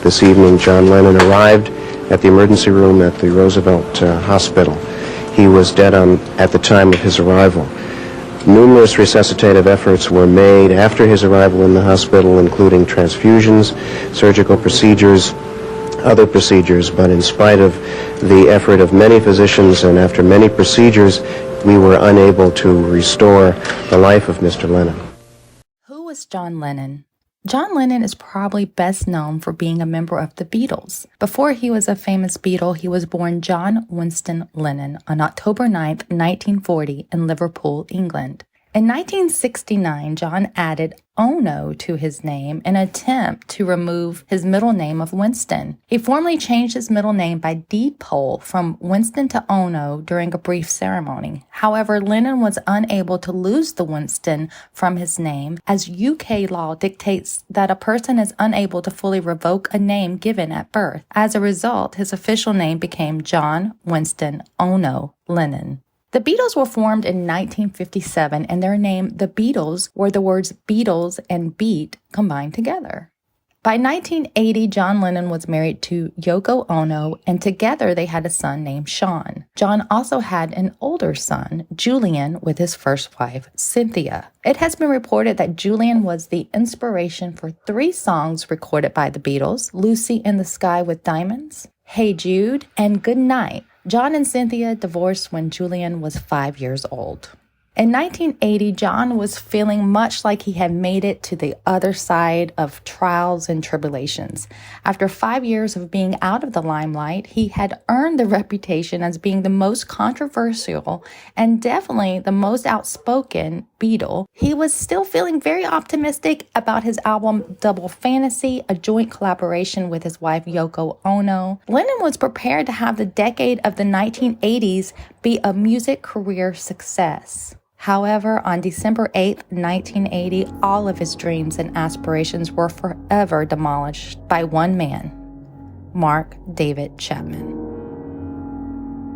this evening, John Lennon arrived at the emergency room at the Roosevelt Hospital. He was dead at the time of his arrival. Numerous resuscitative efforts were made after his arrival in the hospital, including transfusions, surgical procedures, other procedures, but in spite of the effort of many physicians and after many procedures, we were unable to restore the life of Mr. Lennon. Who was John Lennon? John Lennon is probably best known for being a member of the Beatles. Before he was a famous Beatle, he was born John Winston Lennon on October 9, 1940 in Liverpool, England. In 1969, John added Ono to his name in an attempt to remove his middle name of Winston. He formally changed his middle name by deed-poll from Winston to Ono during a brief ceremony. However, Lennon was unable to lose the Winston from his name, as UK law dictates that a person is unable to fully revoke a name given at birth. As a result, his official name became John Winston Ono Lennon. The Beatles were formed in 1957, and their name, The Beatles, were the words Beatles and beat combined together. By 1980, John Lennon was married to Yoko Ono, and together they had a son named Sean. John also had an older son, Julian, with his first wife, Cynthia. It has been reported that Julian was the inspiration for 3 songs recorded by the Beatles: Lucy in the Sky with Diamonds, Hey Jude, and Good Night. John and Cynthia divorced when Julian was 5 years old. In 1980, John was feeling much like he had made it to the other side of trials and tribulations. After 5 years of being out of the limelight, he had earned the reputation as being the most controversial and definitely the most outspoken Beatle. He was still feeling very optimistic about his album Double Fantasy, a joint collaboration with his wife Yoko Ono. Lennon was prepared to have the decade of the 1980s be a music career success. However, on December 8, 1980, all of his dreams and aspirations were forever demolished by one man, Mark David Chapman.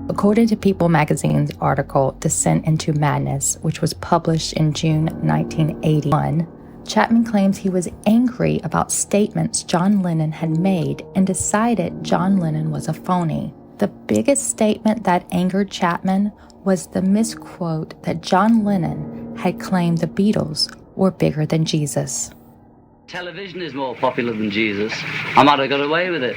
According to People magazine's article, Descent into Madness, which was published in June 1981, Chapman claims he was angry about statements John Lennon had made and decided John Lennon was a phony. The biggest statement that angered Chapman was the misquote that John Lennon had claimed the Beatles were bigger than Jesus. Television is more popular than Jesus. I might have got away with it.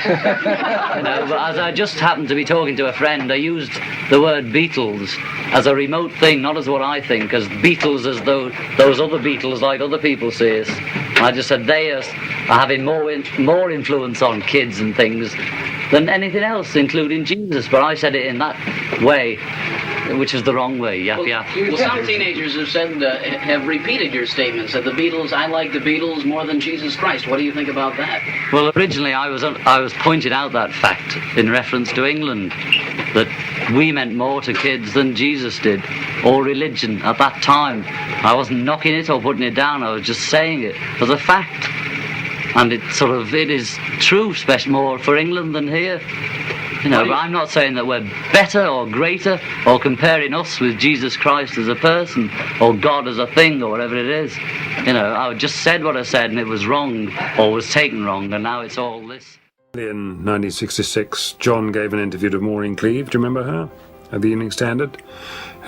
But as I just happened to be talking to a friend, I used the word Beatles as a remote thing, not as what I think, as Beatles as though those other Beatles like other people see us. And I just said they are having more influence on kids and things than anything else, including Jesus. But I said it in that way, which is the wrong way. Yap, yap. Well, some teenagers have said, have repeated your statements that the Beatles, I like the Beatles more than Jesus Christ. What do you think about that? Well, originally I was pointing out that fact in reference to England, that we meant more to kids than Jesus did, or religion at that time. I wasn't knocking it or putting it down. I was just saying it as a fact. And it is true, especially more for England than here. But I'm not saying that we're better or greater or comparing us with Jesus Christ as a person or God as a thing or whatever it is. I just said what I said and it was wrong or was taken wrong, and now it's all this. In 1966, John gave an interview to Maureen Cleave, do you remember her, at the Evening Standard,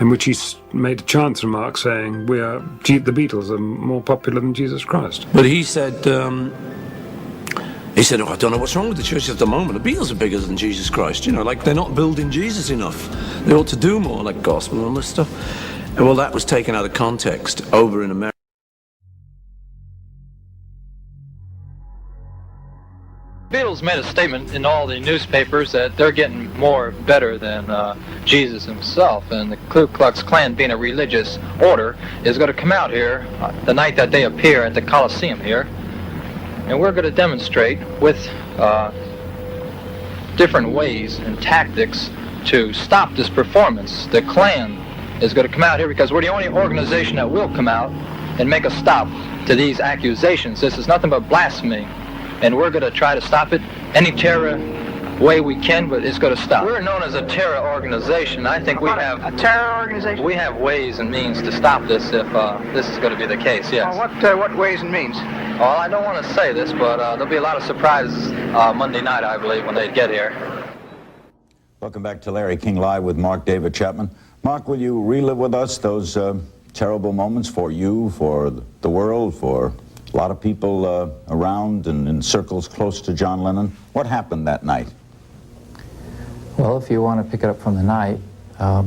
in which he made a chance remark saying, the Beatles are more popular than Jesus Christ. But he said, oh, I don't know what's wrong with the church at the moment. The Beatles are bigger than Jesus Christ, they're not building Jesus enough. They ought to do more, like gospel and all this stuff. And well, that was taken out of context over in America. Beatles made a statement in all the newspapers that they're getting better than Jesus himself, and the Ku Klux Klan, being a religious order, is going to come out here the night that they appear at the Coliseum here, and we're going to demonstrate with different ways and tactics to stop this performance. The Klan is going to come out here because we're the only organization that will come out and make a stop to these accusations. This is nothing but blasphemy, and we're going to try to stop it. Any terror way we can, but it's going to stop. We're known as a terror organization. I think we have a terror organization. We have ways and means to stop this if this is going to be the case. Yes. Well, what ways and means? Well, I don't want to say this, but there'll be a lot of surprises Monday night, I believe, when they get here. Welcome back to Larry King Live with Mark David Chapman. Mark, will you relive with us those terrible moments for you, for the world, for a lot of people around and in circles close to John Lennon? What happened that night? Well, if you want to pick it up from the night, I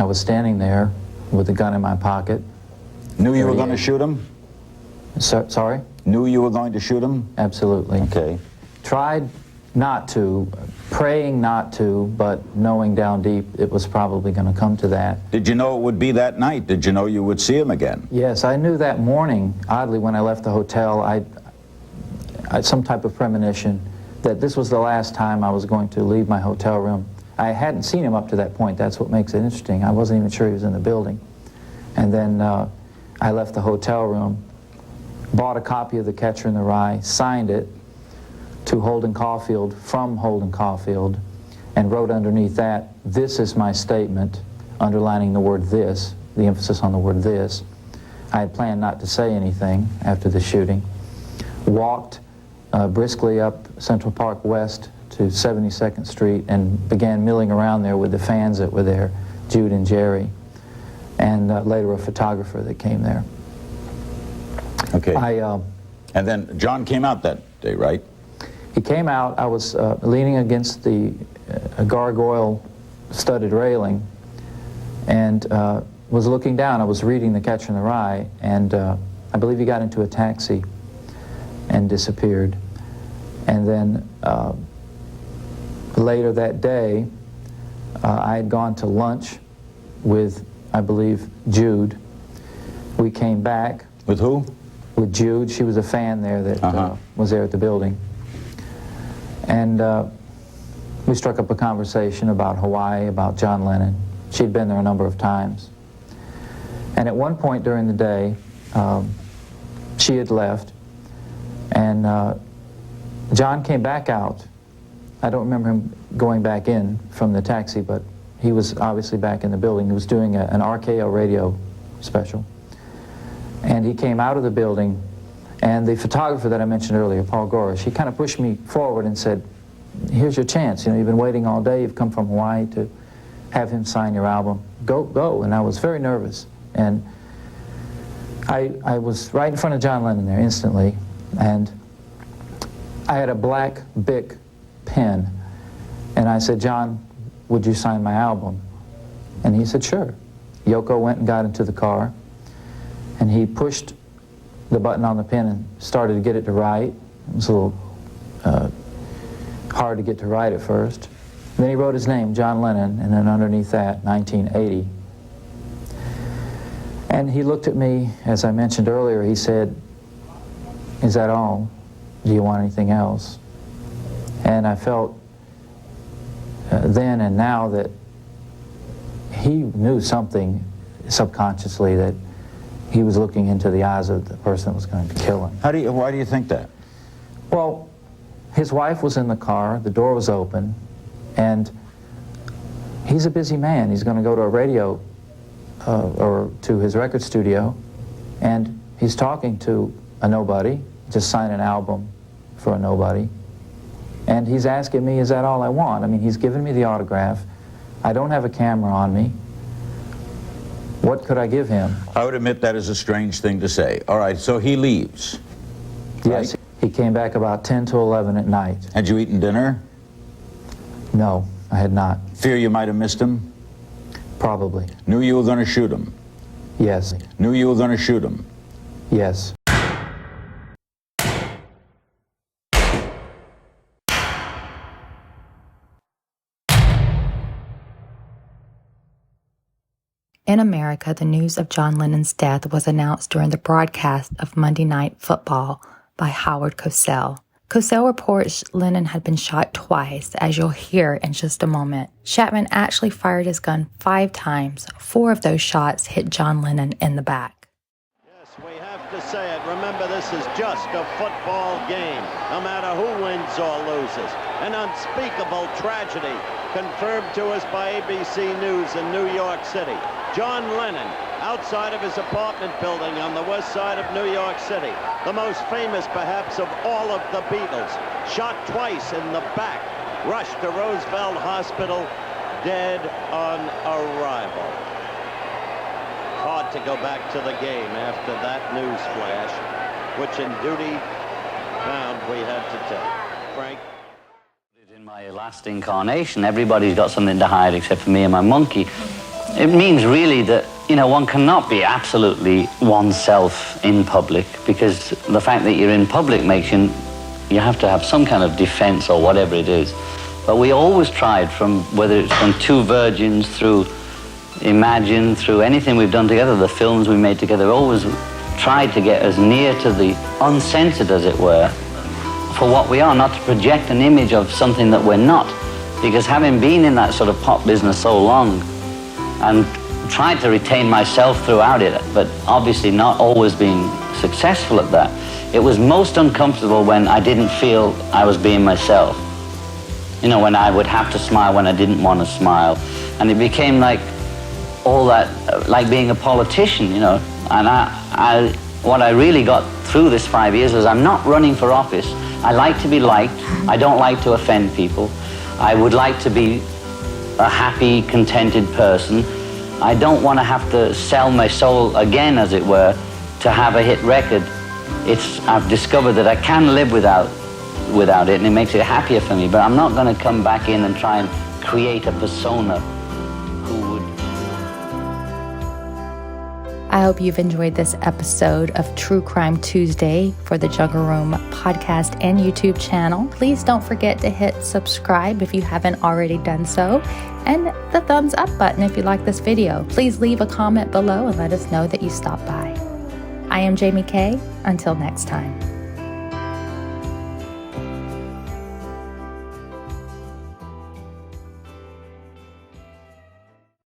was standing there with a gun in my pocket. Knew you were going to shoot him? Sorry? Knew you were going to shoot him? Absolutely. Okay. Tried not to, praying not to, but knowing down deep it was probably going to come to that. Did you know it would be that night? Did you know you would see him again? Yes, I knew that morning, oddly, when I left the hotel, I had some type of premonition that this was the last time I was going to leave my hotel room. I hadn't seen him up to that point. That's what makes it interesting. I wasn't even sure he was in the building. And then I left the hotel room, bought a copy of The Catcher in the Rye, signed it to Holden Caulfield from Holden Caulfield, and wrote underneath that, "This is my statement," underlining the word "this," the emphasis on the word "this." I had planned not to say anything after the shooting. Walked briskly up Central Park West to 72nd Street and began milling around there with the fans that were there, Jude and Jerry, and later a photographer that came there. Okay. And then John came out that day, right? He came out. I was leaning against the gargoyle-studded railing and was looking down. I was reading The Catcher in the Rye, and I believe he got into a taxi and disappeared. And then later that day, I had gone to lunch with, I believe, Jude. We came back. With who? With Jude. She was a fan there that was there at the building. And we struck up a conversation about Hawaii, about John Lennon. She'd been there a number of times. And at one point during the day, she had left, and John came back out. I don't remember him going back in from the taxi, but he was obviously back in the building. He was doing an RKO radio special. And he came out of the building, and the photographer that I mentioned earlier, Paul Gorish, he kind of pushed me forward and said, "Here's your chance. You know, you've been waiting all day. You've come from Hawaii to have him sign your album. Go, go." And I was very nervous. And I was right in front of John Lennon there instantly, and I had a black Bic pen, and I said, "John, would you sign my album?" And he said, "Sure." Yoko went and got into the car, and he pushed the button on the pen and started to get it to write. It was a little hard to get to write at first. And then he wrote his name, John Lennon, and then underneath that, 1980. And he looked at me, as I mentioned earlier, he said, "Is that all? Do you want anything else?" And I felt then and now that he knew something subconsciously, that he was looking into the eyes of the person that was going to kill him. Why do you think that? Well, his wife was in the car, the door was open, and he's a busy man. He's going to go to a radio or to his record studio, and he's talking to a nobody, just sign an album for a nobody. And he's asking me, is that all I want? I mean, he's given me the autograph. I don't have a camera on me. What could I give him? I would admit that is a strange thing to say. All right, so he leaves. Yes, right? He came back about 10 to 11 at night. Had you eaten dinner? No, I had not. Fear you might have missed him? Probably. Knew you were going to shoot him? Yes. Knew you were going to shoot him? Yes. In America, the news of John Lennon's death was announced during the broadcast of Monday Night Football by Howard Cosell. Cosell reports Lennon had been shot twice, as you'll hear in just a moment. Chapman actually fired his gun 5 times. 4 of those shots hit John Lennon in the back. Yes, we have to say it. Remember this is just a football game, no matter who wins or loses. An unspeakable tragedy confirmed to us by ABC News in New York City. John Lennon, outside of his apartment building on the west side of New York City, the most famous perhaps of all of the Beatles, shot twice in the back, rushed to Roosevelt Hospital, dead on arrival. Hard to go back to the game after that news flash, which in duty bound we had to take. Frank? In my last incarnation, everybody's got something to hide except for me and my monkey. It means really that, you know, one cannot be absolutely oneself in public, because the fact that you're in public makes you have to have some kind of defense or whatever it is. But we always tried, from whether it's from Two Virgins through Imagine, through anything we've done together, the films we made together, always tried to get as near to the uncensored, as it were, for what we are, not to project an image of something that we're not. Because having been in that sort of pop business so long, and tried to retain myself throughout it, but obviously not always being successful at that, it was most uncomfortable when I didn't feel I was being myself. You know, when I would have to smile when I didn't want to smile. And it became like all that, like being a politician, you know. And what I really got through this 5 years is I'm not running for office. I like to be liked. I don't like to offend people. I would like to be a happy, contented person. I don't want to have to sell my soul again, as it were, to have a hit record. I've discovered that I can live without it, and it makes it happier for me. But I'm not going to come back in and try and create a persona who would. I hope you've enjoyed this episode of True Crime Tuesday for the Jungle Room podcast and YouTube channel. Please don't forget to hit subscribe if you haven't already done so, and the thumbs up button if you like this video. Please leave a comment below and let us know that you stopped by. I am Jaime Kay. Until next time.